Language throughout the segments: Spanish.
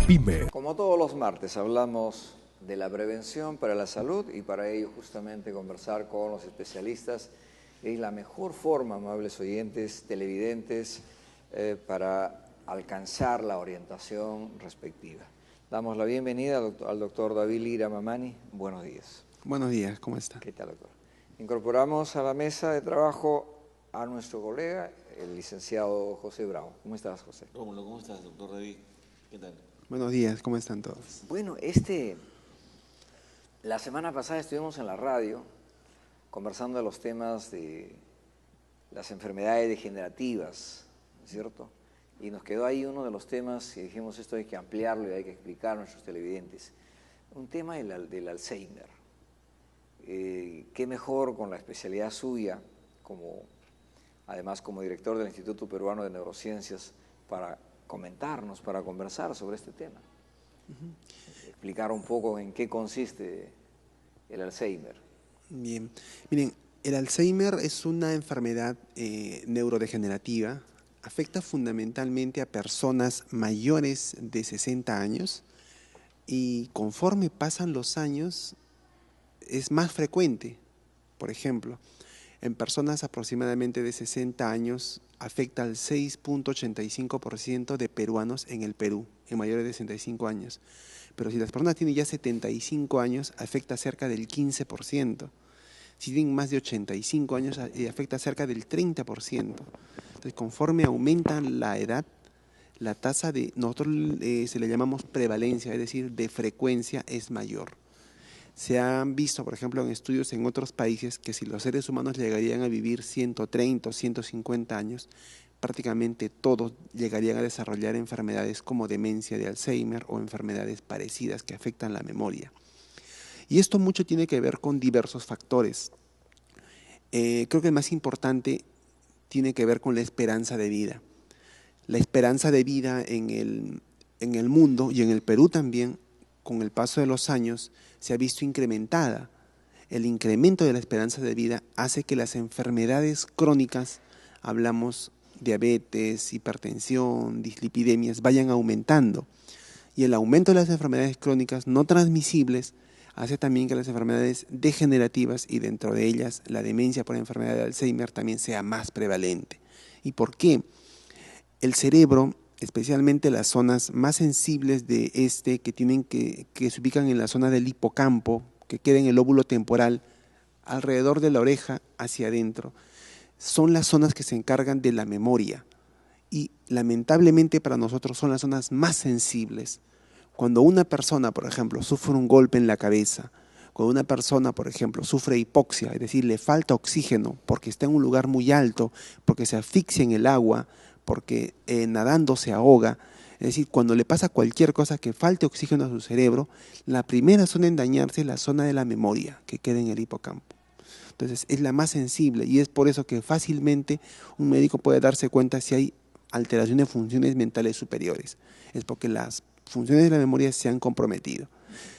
PYME. Como todos los martes hablamos de la prevención para la salud y para ello justamente conversar con los especialistas es la mejor forma, amables oyentes, televidentes, para alcanzar la orientación respectiva. Damos la bienvenida al doctor David Lira Mamani. Buenos días. Buenos días, ¿cómo está? ¿Qué tal, doctor? Incorporamos a la mesa de trabajo a nuestro colega, el licenciado José Bravo. ¿Cómo estás, José? Rómulo, ¿cómo estás, doctor David? ¿Qué tal? Buenos días, ¿cómo están todos? Bueno, la semana pasada estuvimos en la radio conversando de los temas de las enfermedades degenerativas, ¿no es cierto? Y nos quedó ahí uno de los temas y dijimos esto hay que ampliarlo y hay que explicar a nuestros televidentes. Un tema del Alzheimer. Qué mejor con la especialidad suya, además como director del Instituto Peruano de Neurociencias, para comentarnos, para conversar sobre este tema. Explicar un poco en qué consiste el Alzheimer. Bien, miren, el Alzheimer es una enfermedad neurodegenerativa, afecta fundamentalmente a personas mayores de 60 años y conforme pasan los años es más frecuente. Por ejemplo, en personas aproximadamente de 60 años afecta al 6.85% de peruanos en el Perú, en mayores de 65 años. Pero si las personas tienen ya 75 años, afecta cerca del 15%. Si tienen más de 85 años, afecta cerca del 30%. Entonces, conforme aumenta la edad, la tasa nosotros se le llamamos prevalencia, es decir, de frecuencia es mayor. Se han visto, por ejemplo, en estudios en otros países que si los seres humanos llegarían a vivir 130 o 150 años, prácticamente todos llegarían a desarrollar enfermedades como demencia de Alzheimer o enfermedades parecidas que afectan la memoria. Y esto mucho tiene que ver con diversos factores. Creo que el más importante tiene que ver con la esperanza de vida. La esperanza de vida en el mundo y en el Perú también, con el paso de los años, se ha visto incrementada. El incremento de la esperanza de vida hace que las enfermedades crónicas, hablamos diabetes, hipertensión, dislipidemias, vayan aumentando. Y el aumento de las enfermedades crónicas no transmisibles hace también que las enfermedades degenerativas y dentro de ellas la demencia por enfermedad de Alzheimer también sea más prevalente. ¿Y por qué? El cerebro, especialmente las zonas más sensibles de que se ubican en la zona del hipocampo, que queda en el lóbulo temporal, alrededor de la oreja hacia adentro, son las zonas que se encargan de la memoria y lamentablemente para nosotros son las zonas más sensibles. Cuando una persona, por ejemplo, sufre un golpe en la cabeza, cuando una persona, por ejemplo, sufre hipoxia, es decir, le falta oxígeno porque está en un lugar muy alto, porque se asfixia en el agua, porque nadando se ahoga, es decir, cuando le pasa cualquier cosa que falte oxígeno a su cerebro, la primera zona en dañarse es la zona de la memoria, que queda en el hipocampo. Entonces es la más sensible y es por eso que fácilmente un médico puede darse cuenta si hay alteración de funciones mentales superiores. Es porque las funciones de la memoria se han comprometido.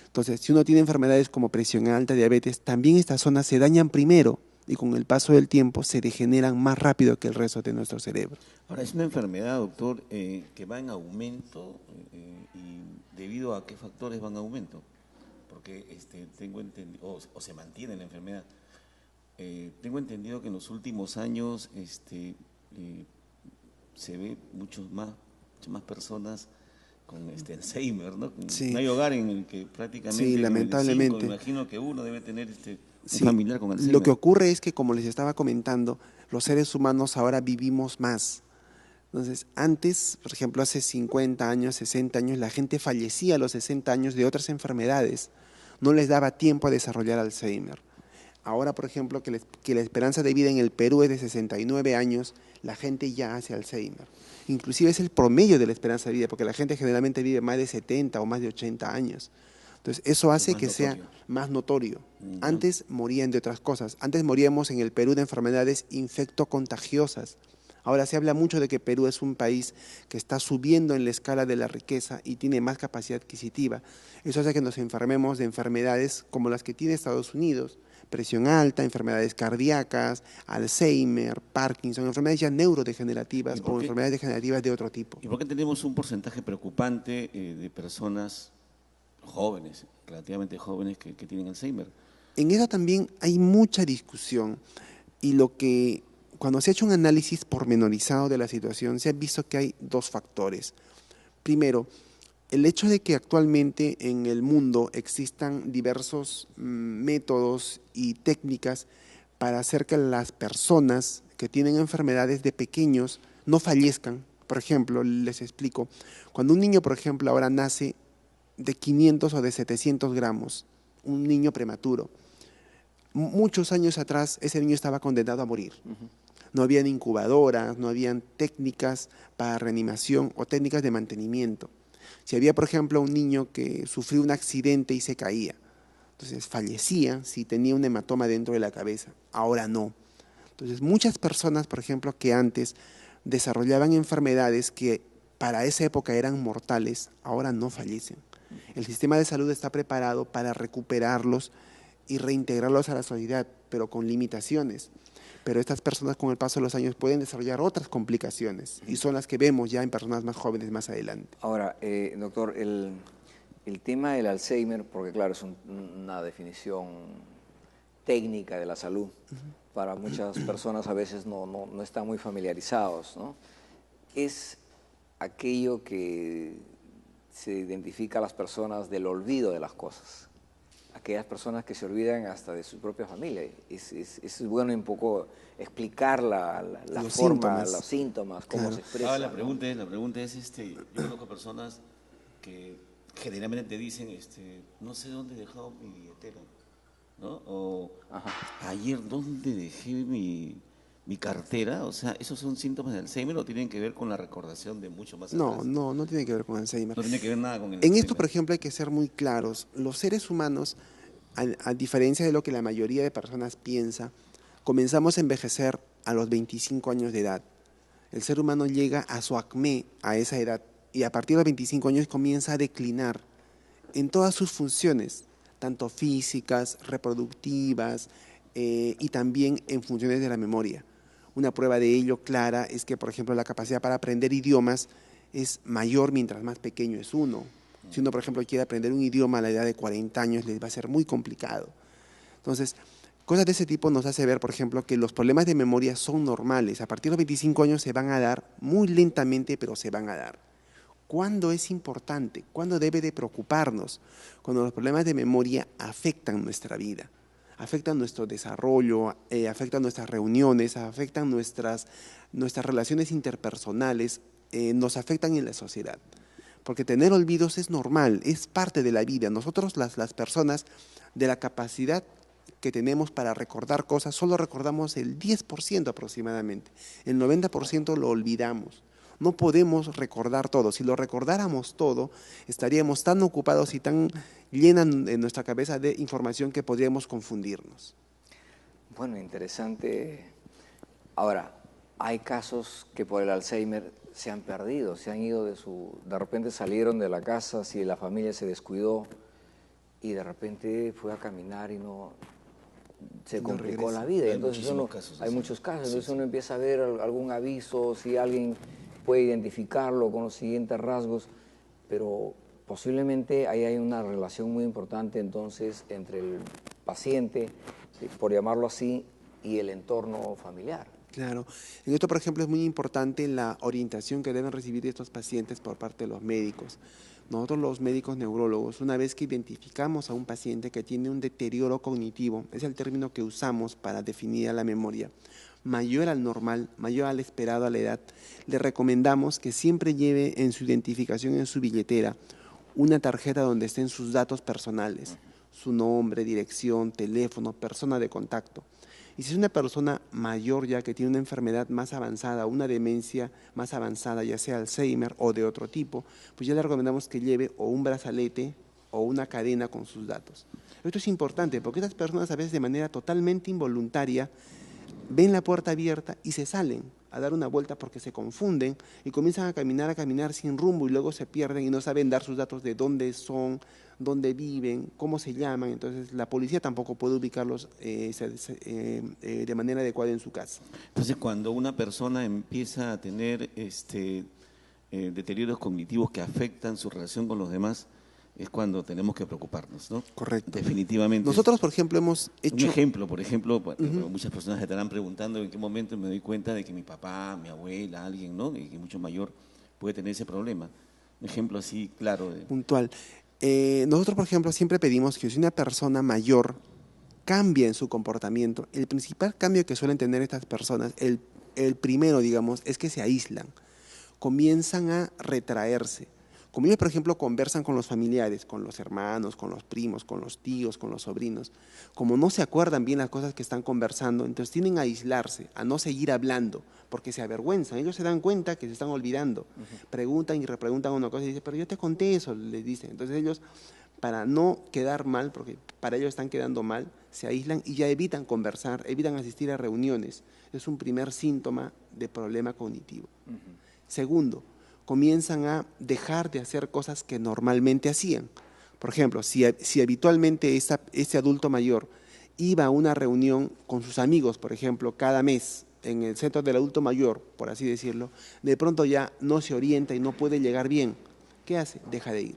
Entonces, si uno tiene enfermedades como presión alta, diabetes, también estas zonas se dañan primero y con el paso del tiempo se degeneran más rápido que el resto de nuestro cerebro. Ahora, es una enfermedad, doctor, que va en aumento y ¿debido a qué factores va en aumento? Porque tengo entendido, o se mantiene la enfermedad. Tengo entendido que en los últimos años se ve muchas más personas con Alzheimer, ¿no? Sí. No hay hogar en el que prácticamente sí, lamentablemente. me imagino que uno debe tener sí. un familiar con Alzheimer. Lo que ocurre es que, como les estaba comentando, los seres humanos ahora vivimos más. Entonces, antes, por ejemplo, hace 50 años, 60 años, la gente fallecía a los 60 años de otras enfermedades. No les daba tiempo a desarrollar Alzheimer. Ahora, por ejemplo, que la esperanza de vida en el Perú es de 69 años, la gente ya hace Alzheimer. Inclusive es el promedio de la esperanza de vida, porque la gente generalmente vive más de 70 o más de 80 años. Entonces, eso hace que sea más notorio. Antes morían de otras cosas. Antes moríamos en el Perú de enfermedades infectocontagiosas. Ahora se habla mucho de que Perú es un país que está subiendo en la escala de la riqueza y tiene más capacidad adquisitiva. Eso hace que nos enfermemos de enfermedades como las que tiene Estados Unidos, presión alta, enfermedades cardíacas, Alzheimer, Parkinson, enfermedades ya neurodegenerativas o enfermedades degenerativas de otro tipo. ¿Y por qué tenemos un porcentaje preocupante de personas jóvenes, relativamente jóvenes, que tienen Alzheimer? En eso también hay mucha discusión y cuando se ha hecho un análisis pormenorizado de la situación, se ha visto que hay dos factores. Primero, el hecho de que actualmente en el mundo existan diversos métodos y técnicas para hacer que las personas que tienen enfermedades de pequeños no fallezcan. Por ejemplo, les explico, cuando un niño, por ejemplo, ahora nace de 500 o de 700 gramos, un niño prematuro, muchos años atrás ese niño estaba condenado a morir. No habían incubadoras, no habían técnicas para reanimación o técnicas de mantenimiento. Si había, por ejemplo, un niño que sufrió un accidente y se caía, entonces fallecía si tenía un hematoma dentro de la cabeza. Ahora no. Entonces muchas personas, por ejemplo, que antes desarrollaban enfermedades que para esa época eran mortales, ahora no fallecen. El sistema de salud está preparado para recuperarlos y reintegrarlos a la sociedad, pero con limitaciones. Pero estas personas con el paso de los años pueden desarrollar otras complicaciones y son las que vemos ya en personas más jóvenes más adelante. Ahora, doctor, el tema del Alzheimer, porque claro, es una definición técnica de la salud, para muchas personas a veces no están muy familiarizados, ¿no? Es aquello que se identifica a las personas del olvido de las cosas. Aquellas personas que se olvidan hasta de su propia familia. Es bueno un poco explicar la forma, los síntomas, cómo claro. se expresa. La pregunta es, yo conozco personas que generalmente te dicen, no sé dónde he dejado mi billetera, ¿no? O ayer dónde dejé mi cartera. O sea, ¿esos son síntomas de Alzheimer o tienen que ver con la recordación de mucho más atrás? No tiene que ver con Alzheimer. No tiene que ver nada con el En Alzheimer. esto, por ejemplo, hay que ser muy claros. Los seres humanos, a diferencia de lo que la mayoría de personas piensa, comenzamos a envejecer a los 25 años de edad. El ser humano llega a su acmé a esa edad y a partir de los 25 años comienza a declinar en todas sus funciones, tanto físicas, reproductivas y también en funciones de la memoria. Una prueba de ello clara es que, por ejemplo, la capacidad para aprender idiomas es mayor mientras más pequeño es uno. Si uno, por ejemplo, quiere aprender un idioma a la edad de 40 años, les va a ser muy complicado. Entonces, cosas de ese tipo nos hace ver, por ejemplo, que los problemas de memoria son normales. A partir de los 25 años se van a dar muy lentamente, pero se van a dar. ¿Cuándo es importante? ¿Cuándo debe de preocuparnos? Cuando los problemas de memoria afectan nuestra vida, afectan nuestro desarrollo, afectan nuestras reuniones, afectan nuestras relaciones interpersonales, nos afectan en la sociedad. Porque tener olvidos es normal, es parte de la vida. Nosotros las personas, de la capacidad que tenemos para recordar cosas, solo recordamos el 10% aproximadamente. El 90% lo olvidamos. No podemos recordar todo. Si lo recordáramos todo, estaríamos tan ocupados y tan llena en nuestra cabeza de información que podríamos confundirnos. Bueno, interesante. Ahora, hay casos que por el Alzheimer se han perdido, se han ido de repente salieron de la casa, si la familia se descuidó y de repente fue a caminar y se complicó la vida. Entonces hay muchos casos, entonces uno empieza a ver algún aviso, si alguien puede identificarlo con los siguientes rasgos, pero posiblemente ahí hay una relación muy importante entonces entre el paciente, por llamarlo así, y el entorno familiar. Claro. En esto, por ejemplo, es muy importante la orientación que deben recibir estos pacientes por parte de los médicos. Nosotros los médicos neurólogos, una vez que identificamos a un paciente que tiene un deterioro cognitivo, es el término que usamos para definir a la memoria, mayor al normal, mayor al esperado a la edad, le recomendamos que siempre lleve en su identificación en su billetera una tarjeta donde estén sus datos personales, su nombre, dirección, teléfono, persona de contacto. Y si es una persona mayor ya que tiene una enfermedad más avanzada, una demencia más avanzada, ya sea Alzheimer o de otro tipo, pues ya le recomendamos que lleve o un brazalete o una cadena con sus datos. Esto es importante porque estas personas a veces de manera totalmente involuntaria ven la puerta abierta y se salen. a dar una vuelta porque se confunden y comienzan a caminar sin rumbo y luego se pierden y no saben dar sus datos de dónde son, dónde viven, cómo se llaman. Entonces la policía tampoco puede ubicarlos de manera adecuada en su casa. Entonces, cuando una persona empieza a tener deterioros cognitivos que afectan su relación con los demás, es cuando tenemos que preocuparnos, ¿no? Correcto. Definitivamente. Nosotros, por ejemplo, hemos hecho... Un ejemplo, por ejemplo, muchas personas estarán preguntando en qué momento me doy cuenta de que mi papá, mi abuela, alguien, ¿no?, y que mucho mayor puede tener ese problema. Un ejemplo así, claro. Puntual. Nosotros, por ejemplo, siempre pedimos que si una persona mayor cambia en su comportamiento, el principal cambio que suelen tener estas personas, el primero, digamos, es que se aíslan, comienzan a retraerse. Como ellos, por ejemplo, conversan con los familiares, con los hermanos, con los primos, con los tíos, con los sobrinos, como no se acuerdan bien las cosas que están conversando, entonces tienden a aislarse, a no seguir hablando, porque se avergüenzan. Ellos se dan cuenta que se están olvidando. Preguntan y repreguntan una cosa y dicen, pero yo te conté eso, les dicen. Entonces ellos, para no quedar mal, porque para ellos están quedando mal, se aíslan y ya evitan conversar, evitan asistir a reuniones. Es un primer síntoma de problema cognitivo. Segundo, comienzan a dejar de hacer cosas que normalmente hacían. Por ejemplo, si habitualmente ese adulto mayor iba a una reunión con sus amigos, por ejemplo, cada mes en el centro del adulto mayor, por así decirlo, de pronto ya no se orienta y no puede llegar bien. ¿Qué hace? Deja de ir.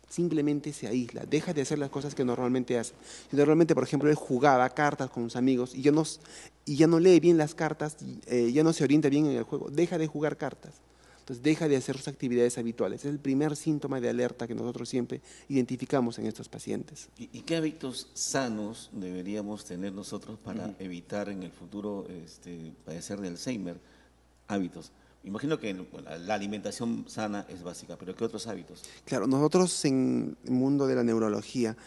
Simplemente se aísla, deja de hacer las cosas que normalmente hace. Y normalmente, por ejemplo, él jugaba cartas con sus amigos y ya no lee bien las cartas, ya no se orienta bien en el juego, deja de jugar cartas. Entonces deja de hacer sus actividades habituales. Es el primer síntoma de alerta que nosotros siempre identificamos en estos pacientes. ¿Y qué hábitos sanos deberíamos tener nosotros para evitar en el futuro padecer de Alzheimer? Hábitos. Imagino que la alimentación sana es básica, pero ¿qué otros hábitos? Claro, nosotros en el mundo de la neurología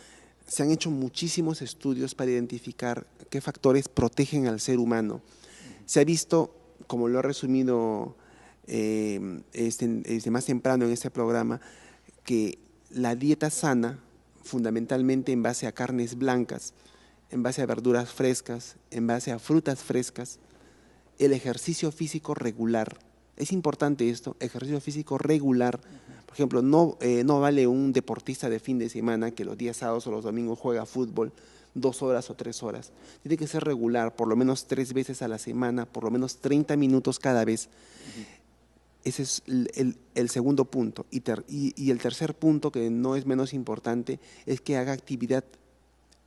se han hecho muchísimos estudios para identificar qué factores protegen al ser humano. Se ha visto, como lo he resumido más temprano en este programa, que la dieta sana, fundamentalmente en base a carnes blancas, en base a verduras frescas, en base a frutas frescas, el ejercicio físico regular. Es importante esto, ejercicio físico regular. Por ejemplo, no vale un deportista de fin de semana que los días sábados o los domingos juega fútbol 2 horas o 3 horas. Tiene que ser regular, por lo menos 3 veces a la semana, por lo menos 30 minutos cada vez. Ese es el segundo punto. Y el tercer punto, que no es menos importante, es que haga actividad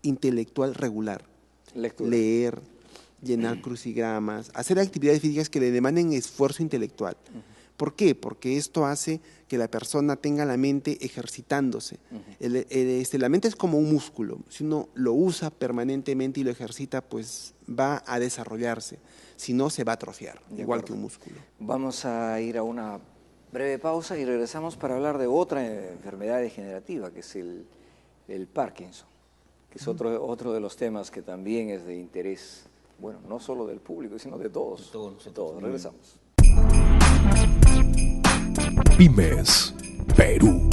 intelectual regular. Lectura. Leer, llenar crucigramas, hacer actividades físicas que le demanden esfuerzo intelectual. ¿Por qué? Porque esto hace que la persona tenga la mente ejercitándose. La mente es como un músculo. Si uno lo usa permanentemente y lo ejercita, pues va a desarrollarse. Si no, se va a atrofiar, igual que un músculo. Vamos a ir a una breve pausa y regresamos para hablar de otra enfermedad degenerativa, que es el Parkinson, que es otro de los temas que también es de interés, bueno, no solo del público, sino de todos. De todos. Regresamos. Pymes Perú.